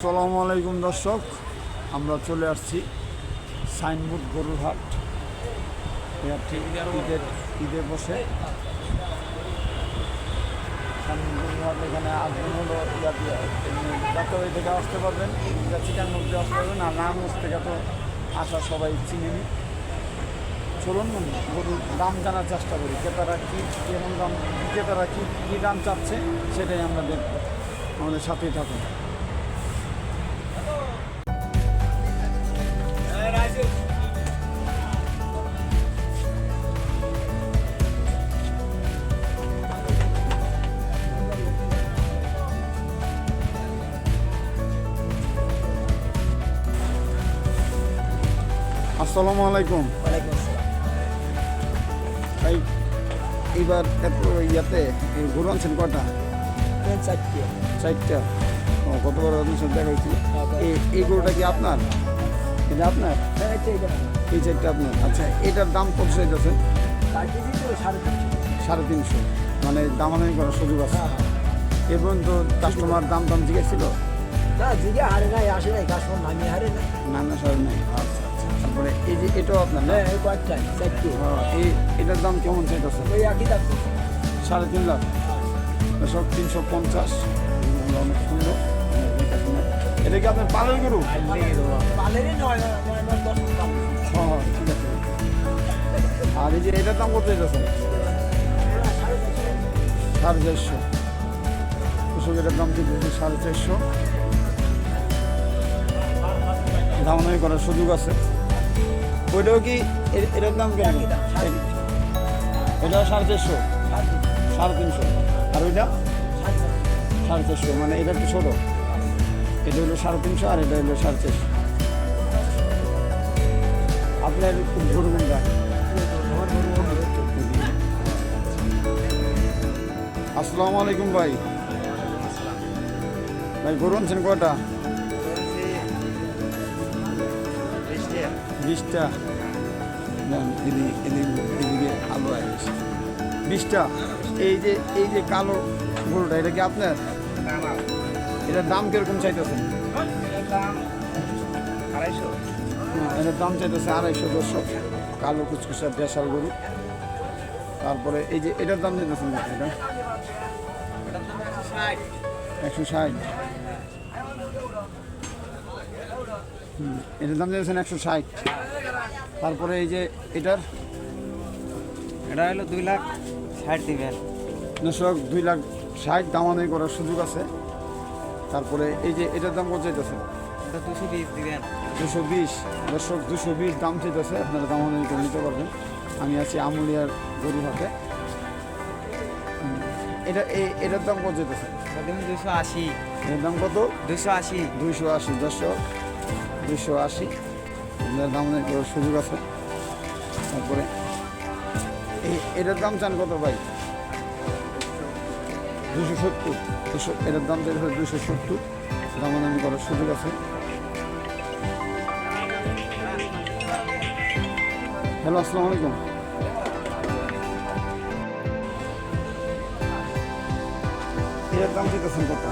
আসসালামু আলাইকুম দর্শক, আমরা চলে আসছি সাইনবোর্ড গরুর হাট। ঠিক ঈদের বসে সাইনবোর্ড গরুর হাট। এখানে আসবেন হলো যাত্রাবাড়ি থেকে আসতে পারবেন, চিটাংমুখ দিয়ে আসতে পারবেন, আর নারায়ণগঞ্জ থেকে তো আসা সবাই চিনে নি। চলুন গরুর দাম জানার চেষ্টা করি, ক্রেতারা কী কেমন দাম, বিক্রেতারা কী দাম চাচ্ছে সেটাই আমরা দেখব। আমাদের সাথেই থাকুন। আসসালামু আলাইকুম। ভাই, এইবার এত ইয়াতে গরু আনছেন কটা? চারটা। ও, কত বড় আপনার সাথে দেখা হয়েছিল। এই গরুটা কি আপনার? এটা আপনার? এই চারটা আপনার। আচ্ছা, এটার দাম কত চাইতেছেন? 350। মানে দামাদামি করার সুযোগ আছে? এ পর্যন্ত কাস্টমার দাম জিজ্ঞেসছিল? না সারে নাই। আচ্ছা, তারপরে এই যে এটাও আপনার? এটার দাম কেমন চাইতেছে? 3.5 লাখ। সব 350। অনেক সুন্দর। এটা কি আপনার পালের গরু? হ্যাঁ, ঠিক আছে। আর এই যে এটার দাম কত চাইতেছে? 450। এটার দাম চাইতেছে 450। দামাদামি করার সুযোগ আছে। ওইটাও কি এটার দাম কেন? এটা 450, 350। আর ওইটা 450। মানে এটা একটু ছোটো। এটা হলো 350 আর এটা হলো 450। আপনার গরু কোনটা? আসসালামু আলাইকুম ভাই। গরু আনছেন কটা? 20টা। এদিকে আলো আসছে। 20টা। এই যে কালো গরুটা, এটা কি আপনার? এটার দাম কিরকম চাইতেছেন? এটার দাম চাইতেছে 250। দর্শক, কালো কুচকুচা দেশাল গরু। তারপরে এই যে এটার দাম চাইতেছেন এটা 160। এটার দাম চাইতেছেন 160। তারপরে এই যে এটা হলো 2,60,000 দিবেন। দর্শক 2,60,000 দামাদামি করার সুযোগ আছে। তারপরে এই যে এটার দাম কত চাইতেছে? 220 দিবেন। 220। দর্শক 220 দাম চাইতেছে, আপনারা দামাদামি করে নিতে পারবেন। আমি আছি আমুলিয়ার গরু হাটে। এটার দাম কত চাইতেছে? 280। এটার দাম কত? 280। 280। দর্শক 280 আপনার দামাদামি করার সুযোগ আছে। তারপরে এটার দাম চান কত ভাই? 270। এটার দাম চাইছে 270। দামাদামি করার সুযোগ আছে। হ্যালো, আসসালামু আলাইকুম। এটার দাম চাইতেছেন কত?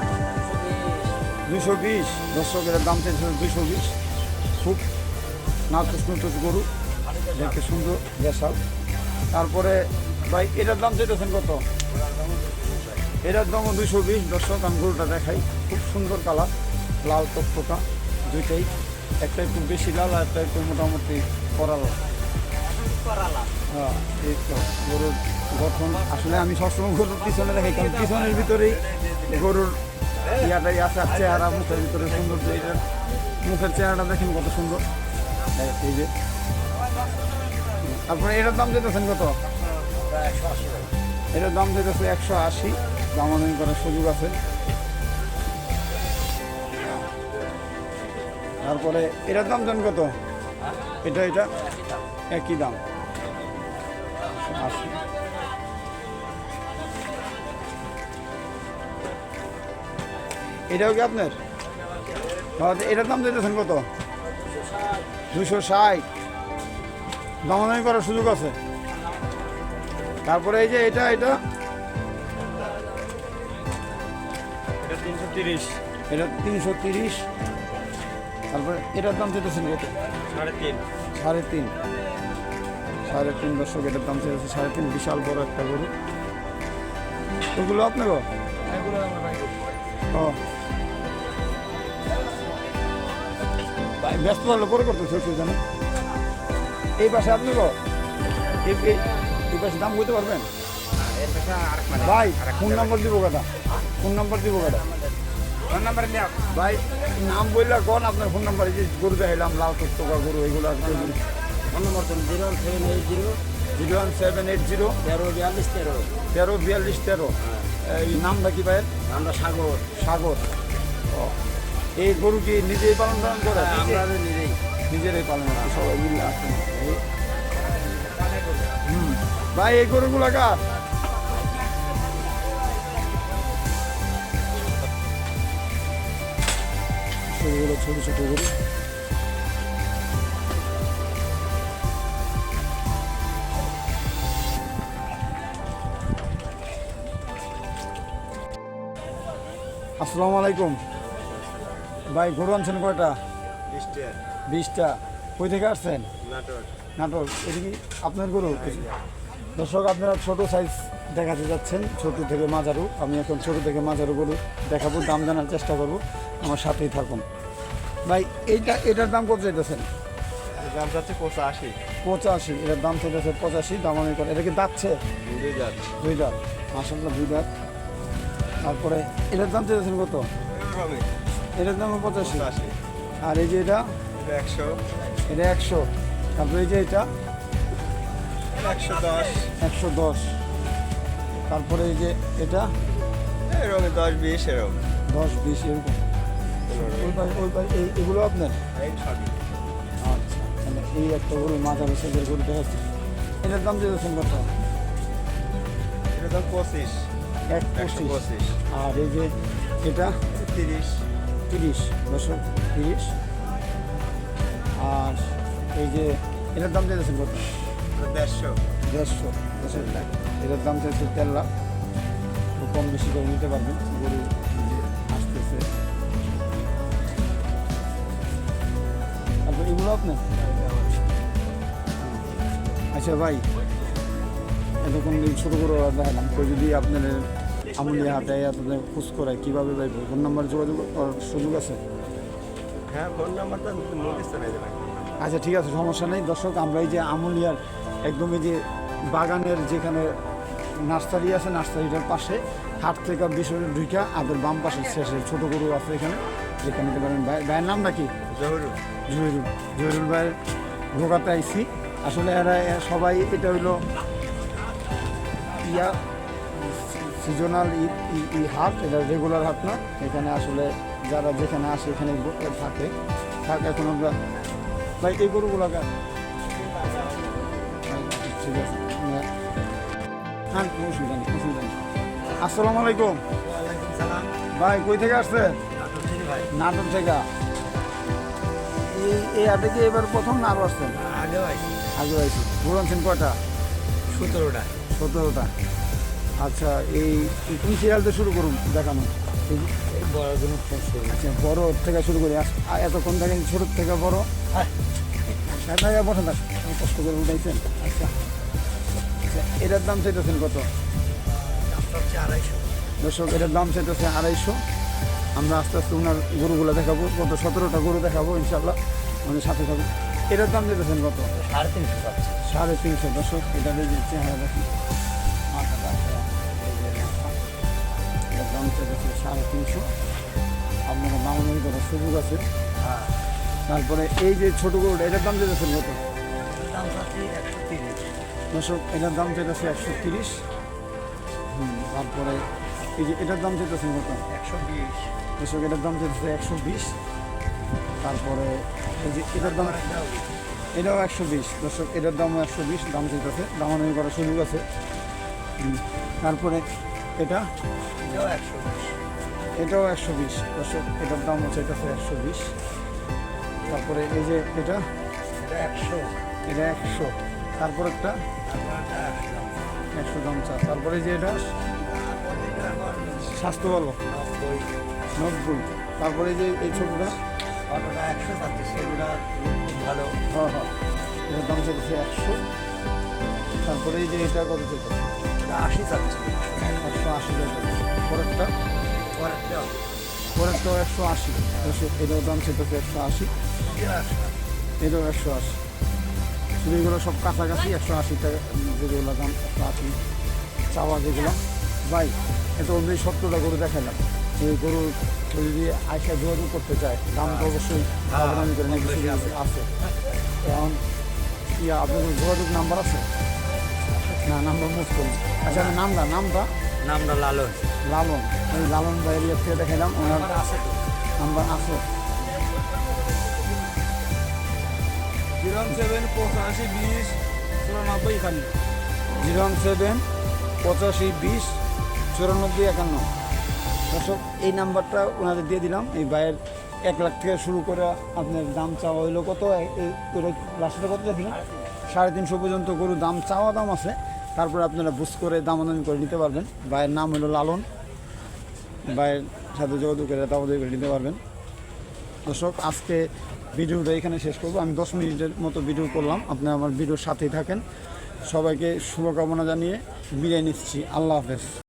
220। দর্শক, এটার দাম চাইছে 220। খুব নাচুস গরু, দেখতে সুন্দর দেশাল। তারপরে ভাই এটার দাম চাইতেছেন কত? এটার দামও 220। দর্শক, আমি গরুটা দেখাই, খুব সুন্দর কালার, লাল টকটকা দুইটাই। একটা একটু বেশি লাল আর একটা একটু মোটামুটি কড়া লাল। হ্যাঁ, এই তো গরুর গঠন। আসলে আমি সবসময় গরুর পিছনে দেখাই, কারণ পিছনের ভিতরেই গরুর ইয়াটাই আছে, আর চেহারা, মুখের ভিতরে সুন্দর। এটার মুখের চেহারাটা দেখেন কত সুন্দর। এই যে তারপরে এটার দাম যেতেছেন কত? এটার দাম যেতেছে 180। দামাদামি করার সুযোগ আছে। তারপরে এটার দাম জান কত? এটা একই দাম 80। এটাও কি আপনার? এটার দাম যেতেছেন কত? 260। দামাদামি করার সুযোগ আছে। তারপরে এই যে এটা 330। এটা 330। তারপরে এটার দাম চাইতেছেন কত? 3.5। 3.5। 3.5 দর্শক, এটার দাম চাইতেছে 3.5। বিশাল বড় একটা গরু। ওগুলো আপনার? ও ভাই ব্যস্ত থাকলে পরে করতেছে, অসুবিধা নেই। এই পাশে আপনি গো এই পাশে দাম বলতে পারবেন ভাই? ফোন নাম্বার দিব কাটা, ফোন নাম্বার দিব কাটা। ফোন নাম্বার দাও ভাই নাম বললে কোন আপনার ফোন নাম্বার? এই যে গরু দেখাইলাম লাল টুকটুকা গরু, এগুলো আর কি? ফোন নাম্বার তো 01780 01780 1342 13। এই নামটা কি ভাইয়ের? আমরা সাগর। সাগর। ও এই গরু কি নিজেই পালন করে? আমরা নিজেই নিজেরাই পালন করে, সবাই মিলে আসেন। ভাই এই গরুগুলা কার? গরুগুলো ছোট ছোট গরু। আসসালামু আলাইকুম ভাই, গরু আনছেন কয়টা? 20টা। কই থেকে আসছেন? নাটোর। এটা কি আপনার গরু? দর্শক, আপনারা ছোট সাইজ দেখাতে যাচ্ছেন, ছোট থেকে মাঝারু। আমি এখন ছোট থেকে মাঝারু গরু দেখাবো, দাম জানার চেষ্টা করব, আমার সাথেই থাকুন। ভাই এটার দাম কত চাইতেছেন? দাম চাচ্ছে 85। 85। এটার দাম চাইতেছে 85। দাম আমি করে। এটা কি দাঁতছে? 2 দাঁত। মাশাআল্লাহ 2 দাঁত। তারপরে এটার দাম চাইতেছেন কত? এটার দাম 85। আর এই যে এটা 100। এটা 100। তারপরে এই যে এটা 110। 110। তারপরে এই যে এটা এরকম 10-20 এরকম। 10-20 এরকম। এগুলো আপনার? আচ্ছা, তাহলে এই একটা গরু মাঝারি সাইজের গরু দেখাচ্ছি। এটার দাম দিয়েছেন কত? এটার দাম 25। 125। আর এই যে এটা 30। বছর 30। আর এই যে এটার দাম দিয়েছেন কত? 150। বছর এটার দাম চাইছে 13 লাখ। কম বেশি করে নিতে পারবেন, গরু আসতেছে। তারপর এগুলো আপনার? আচ্ছা ভাই, এতক্ষণ এই ছোটো করে দেখালাম, তো যদি আপনার আমুলিয়া হাতে আপনাদের খোঁজ করায় কীভাবে ভাই ফোন নাম্বার যোগাযোগ করার সুযোগ আছে? হ্যাঁ, ফোন নাম্বারটা নোটিস নাই দেবেন। আচ্ছা ঠিক আছে, সমস্যা নেই। দর্শক, আমরা এই যে আমুলিয়ার একদম এই যে বাগানের যেখানে নার্সারি আছে, নার্সারিটার পাশে হাট থেকে বিশ্বরের ঢুকা আদের বাম পাশে শেষে ছোটো গরু আছে এখানে, যেখানে নিতে পারেন। ভাইয়ের নামটা কি? জহিরুল ভাইয়ের ভোগাতে আইসি। আসলে এরা সবাই, এটা হইলো সিজনাল হাট, এটা রেগুলার হাট না। এখানে আসলে যারা যেখানে আসে এখানে থাকে। এখন আমরা ভাই এই গরুগুলো ঠিক আছে, হ্যাঁ অসুবিধা নেই, অসুবিধা নেই। আসসালামু আলাইকুম ভাই, কই থেকে আসছেন? নাটোর থেকে। এই হাটে কি এবার প্রথম না আরও আসছেন? আগে আইছি। গরু আনছেন কয়টা? 17টা। আচ্ছা, এই কোন সিরিয়ালতে শুরু করুন দেখানো? আচ্ছা, বড় থেকে শুরু করি। এতক্ষণ দেখেন ছোট থেকে বড়। বসে থাক, কষ্ট করে উঠাইছেন। আচ্ছা আচ্ছা, এটার দাম চাইতেছেন কত? দর্শক, এটার দাম চাইতেছে 250। আমরা আস্তে আস্তে ওনার গরুগুলো দেখাবো, কত 17টা গরু দেখাবো ইনশাল্লাহ, আমাদের সাথে থাকবো। এটার দাম চাইতেছেন কত? 350। দর্শক, এটা যে চেহারা দেখি, এটার দাম চাইতেছে 350। আপনারা দামাদামি করার সুযোগ আছে। তারপরে এই যে ছোট গরুটা, এটার দাম চাইতেছেন কত? দর্শক, এটার দাম চাইতেছে 130। তারপরে এই যে এটার দাম চাইতেছেন কত? 120। দর্শক, এটার দাম চাইতেছে 120। তারপরে এই যে এটার দাম, এটাও 120। দর্শক, এটার দামও 120 দাম চাইতেছে, দামাদামি করার সুযোগ আছে। তারপরে এটা এটাও 120। দর্শক, এটার দাম চাইতেছে 120। তারপরে এই যে এটা 100। তারপর একটা 100 দাম চা। তারপরে যে এটা স্বাস্থ্য ভালো 90। তারপরে এই যে এই ছোটোটা, অটোটা 100 যাচ্ছে, সেগুলা খুব ভালো। হ্যাঁ হ্যাঁ, এটার দাম চলছে 100। তারপরে এই যে এটা কত চলছে? 80 যাচ্ছে। 180 টাকা। পরেরটা পরেরটা পরেরটাও 180। এটাও দাম চলছে 180, এটাও 180। শুধু এগুলো সব কাছাকাছি 180 টাকা, যেগুলো দাম 180 চাওয়া যেগুলো। ভাই এটা অলরেডি 70টা গরু দেখালাম। এই গরু কেউ যদি আইসা যোগাযোগ করতে চায় দাম তো অবশ্যই দামাদামি করে নাকি কিছু আছে। এখন আপনার যোগাযোগ নাম্বার আছে? না, নাম্বার মুভ করুন। আচ্ছা, আমি নামটা নামটা লালন। লালন, ওই লালন ভাইয়ের ইয়ে থেকে দেখালাম, ওনার আছে তো। নাম্বার আছে। 07 85 20 94 51। 07 85 20 94 51। দর্শক, এই নাম্বারটা ওনাদের দিয়ে দিলাম। এই ভাইয়ের 1 লাখ থেকে শুরু করে আপনার দাম চাওয়া হইলো কত, এই লাস্টটা কত দেখলেন? 350 পর্যন্ত গরুর দাম চাওয়া দাম আছে। তারপরে আপনারা বুঝ করে দামাদামি করে নিতে পারবেন। ভাইয়ের নাম হলো লালন, ভাইয়ের সাথে যোগাযোগ করে দামাদামি করে নিতে পারবেন। দর্শক, আজকে ভিডিওটা এখানে শেষ করবো। আমি 10 মিনিটের মতো ভিডিও করলাম। আপনারা আমার ভিডিওর সাথেই থাকেন। সবাইকে শুভকামনা জানিয়ে বিদায় নিচ্ছি। আল্লাহ হাফেজ।